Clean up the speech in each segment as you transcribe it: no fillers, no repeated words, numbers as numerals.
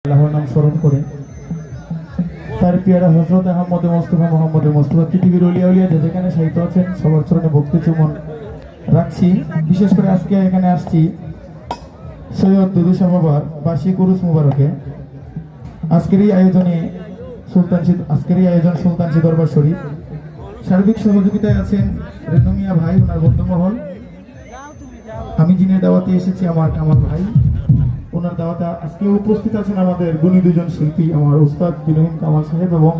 আল্লাহর নাম স্মরণ করে তার পিয়ারা হযরত আহমদ মুস্তাফা পৃথিবীর ওলিয়া উলিয়া যেখানে সাহিত্য আছেন সবার চরণে ভক্তি চুমন রাখছি। বিশেষ করে আজকে এখানে আসছি সৈয়দ দুদু শাহ বাবার বার্ষিক উরুস মুবারকে। আজকের এই আয়োজন সুলতানজি দরবার শরীফ। সার্বিক সহযোগিতায় আছেন রেনু মিয়া ভাই, ওনার বন্ধুমহল। আমি যিনি দাওয়াতে এসেছি আমার কামাল ভাই, ওনার দাওয়াতে আজকে উপস্থিত আছেন আমাদের গুণী দুজন শিল্পী, আমার উস্তাদ বিনয়ীন কামাল সাহেব এবং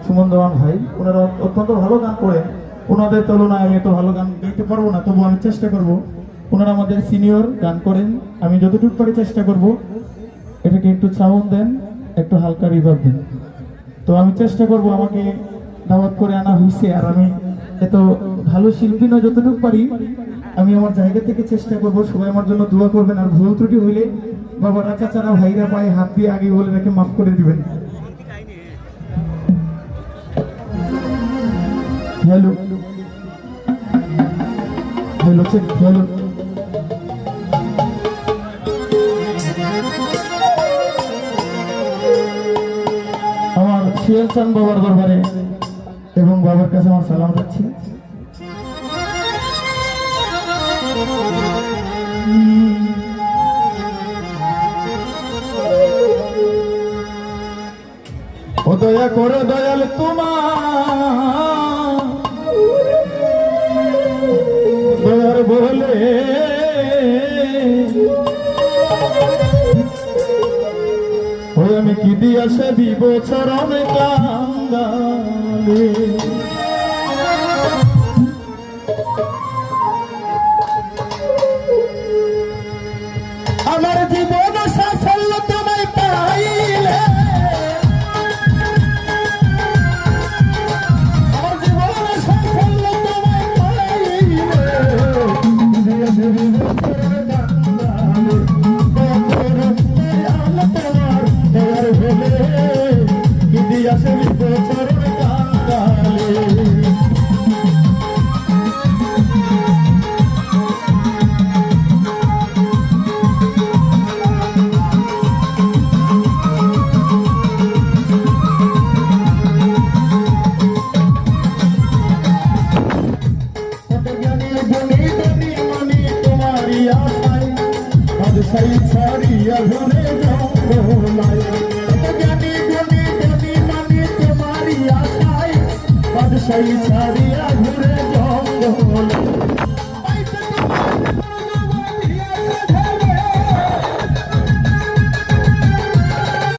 সুমন দেওয়ান ভাই। ওনারা অত্যন্ত ভালো গান করেন, ওনাদের তুলনায় আমি এত ভালো গান গাইতে পারবো না, তবু আমি চেষ্টা করব। ওনারা আমাদের সিনিয়র, গান করেন, আমি যতটুকু পারি চেষ্টা করব। এটাকে একটু সাউন্ড দেন, একটু হালকা রিভার্ব দেন। তো আমি চেষ্টা করব, আমাকে দাওয়াত করে আনা হয়েছে আর আমি এত ভালো শিল্পী নয়, যতটুকু পারি আমি আমার জায়গা থেকে চেষ্টা করব। সবাই আমার জন্য দোয়া করবেন, আর ভুল ত্রুটি হইলে বাবারা চাচারা ভাইরা পায়ে হাত দিয়ে আগে বলে রেখে মাফ করে দিবেন। হ্যালো হ্যালো হ্যালো, আমার শিয়াল চান বাবার দরবারে এবং বাবার কাছে আমার সালাম যাচ্ছি। ও দয়া করে দয়াল তোমার দয়ার বলে ওই আমি কি দিয়া সে দিব চরণে কাঙ্গালে। আমার জীবন সাফল্য তোমায় পাইলে, ছাড়িয়া ঘুরে জঙ্গলায় জ্ঞানী গুণী জ্ঞানী মানি তোমারি আশায় বাদশাহী ছাড়িয়া ঘুরে জঙ্গল।